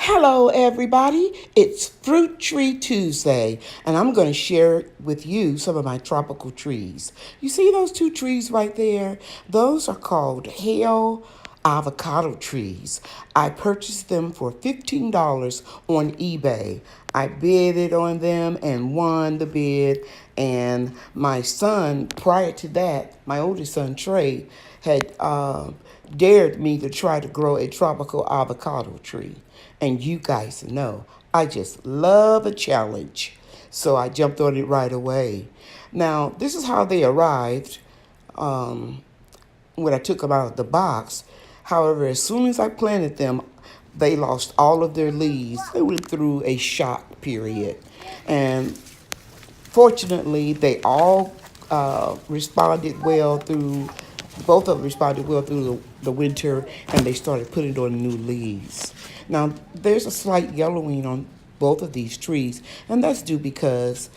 Hello, everybody. It's Fruit Tree Tuesday, and I'm going to share with you some of my tropical trees. You see those two trees right there? Those are called Hale Avocado trees. I purchased them for $15 on eBay. I bidded on them and won the bid. And my son, prior to that, my oldest son, Trey, had dared me to try to grow a tropical avocado tree. And you guys know, I just love a challenge. So I jumped on it right away. Now, this is how they arrived when I took them out of the box. However, as soon as I planted them, they lost all of their leaves. They went through a shock period. And fortunately, they all responded well through, both of them responded well through the winter, and they started putting on new leaves. Now, there's a slight yellowing on both of these trees, and that's due because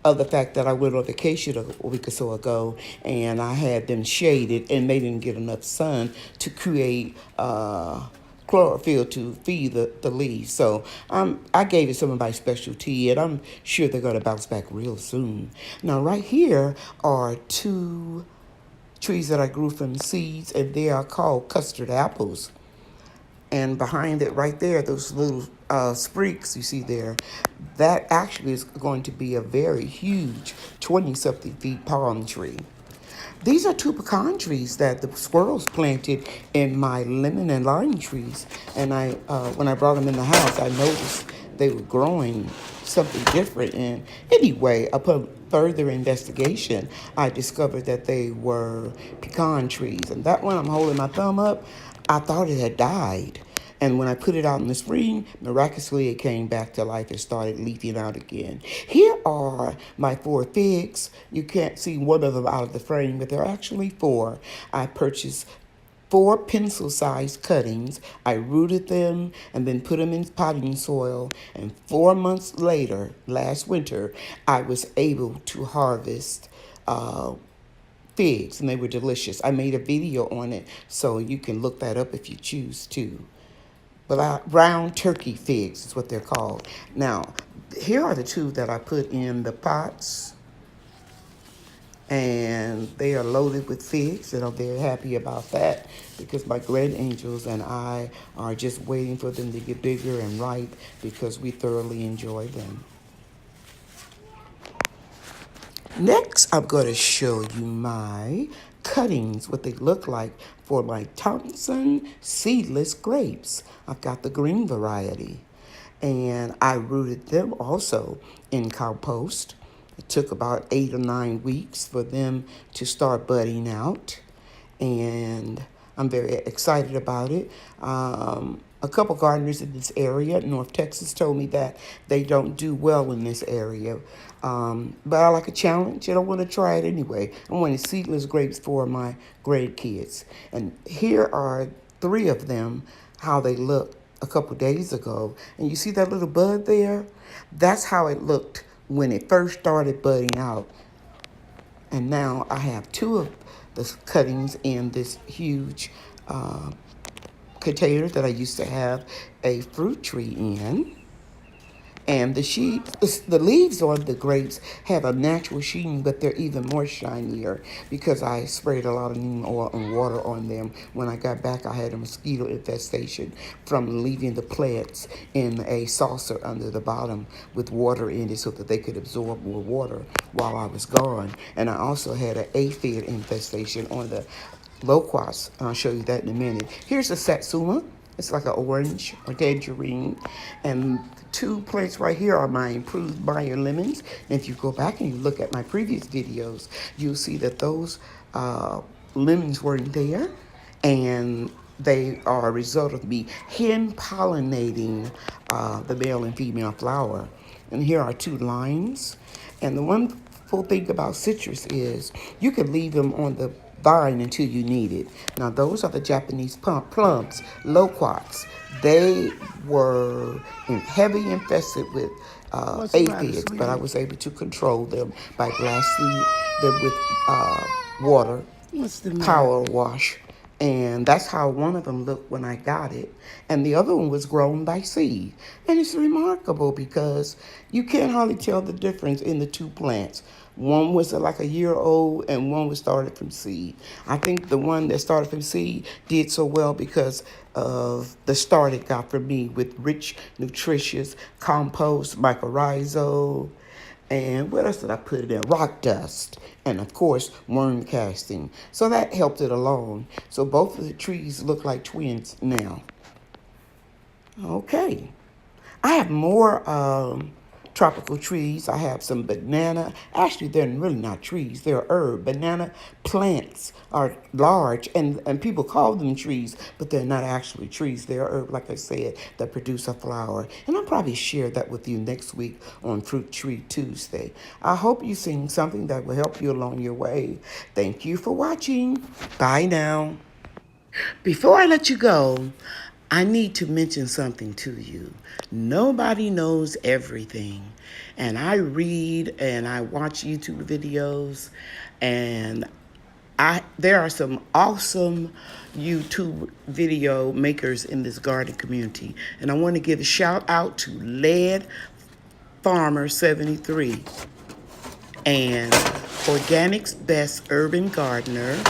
of the fact that I went on vacation a week or so ago, and I had them shaded, and they didn't get enough sun to create chlorophyll to feed the leaves. So I gave it some of my specialty, and I'm sure they're going to bounce back real soon. Now, right here are two trees that I grew from seeds, and they are called custard apples. And behind it right there, those little sprigs you see there, that actually is going to be a very huge 20-something feet palm tree. These are two pecan trees that the squirrels planted in my lemon and lime trees. And when I brought them in the house, I noticed they were growing something different. And anyway, upon further investigation, I discovered that they were pecan trees. And that one I'm holding my thumb up, I thought it had died. And when I put it out in the spring, miraculously it came back to life and started leafing out again. Here are my 4 figs. You can't see one of them out of the frame, but there are actually 4. I purchased 4 pencil-sized cuttings. I rooted them and then put them in potting soil. And 4 months later, last winter, I was able to harvest figs, and they were delicious. I made a video on it, so you can look that up if you choose to. But brown turkey figs is what they're called. Now, here are the 2 that I put in the pots, and they are loaded with figs, and I'm very happy about that because my grand angels and I are just waiting for them to get bigger and ripe because we thoroughly enjoy them. Next, I'm going to show you my cuttings, what they look like for my Thompson seedless grapes. I've got the green variety, and I rooted them also in compost. It took about 8 or 9 weeks for them to start budding out, and I'm very excited about it. A couple gardeners in this area, North Texas, told me that they don't do well in this area. But I like a challenge, and I want to try it anyway. I wanted seedless grapes for my grandkids. And here are 3 of them, how they looked a couple days ago. And you see that little bud there? That's how it looked when it first started budding out. And now I have 2 of the cuttings in this huge container that I used to have a fruit tree in. And the leaves on the grapes have a natural sheen, but they're even more shinier because I sprayed a lot of neem oil and water on them. When I got back, I had a mosquito infestation from leaving the plants in a saucer under the bottom with water in it so that they could absorb more water while I was gone. And I also had an aphid infestation on the Loquats. I'll show you that in a minute. Here's the Satsuma. It's like an orange or tangerine. And 2 plants right here are my improved Meyer Lemons. And if you go back and you look at my previous videos, you'll see that those lemons weren't there. And they are a result of me hand pollinating the male and female flower. And here are 2 limes. And the wonderful thing about citrus is you can leave them on the vine until you need it. Now, those are the Japanese plums, loquats. They were heavy infested with aphids, but I was able to control them by blasting them with water, power wash, And that's how one of them looked when I got it. And the other one was grown by seed. And it's remarkable because you can't hardly tell the difference in the two plants. One was like a year old and one was started from seed. I think the one that started from seed did so well because of the start it got for me with rich, nutritious compost, mycorrhizal, and what else did I put it in? Rock dust. And of course, worm casting. So that helped it along. So both of the trees look like twins now. Okay. I have more tropical trees. I have some banana. Actually, they're really not trees. They're herb. Banana plants are large, and people call them trees, but they're not actually trees. They're herb, like I said, that produce a flower. And I'll probably share that with you next week on Fruit Tree Tuesday. I hope you've seen something that will help you along your way. Thank you for watching. Bye now. Before I let you go, I need to mention something to you. Nobody knows everything. And I read and I watch YouTube videos, and there are some awesome YouTube video makers in this garden community. And I want to give a shout out to Lead Farmer 73 and Organic's Best Urban Gardener,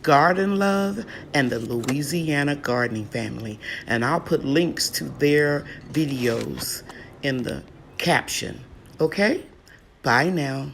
Garden Love, and the Louisiana Gardening Family. And I'll put links to their videos in the caption. Okay? Bye now.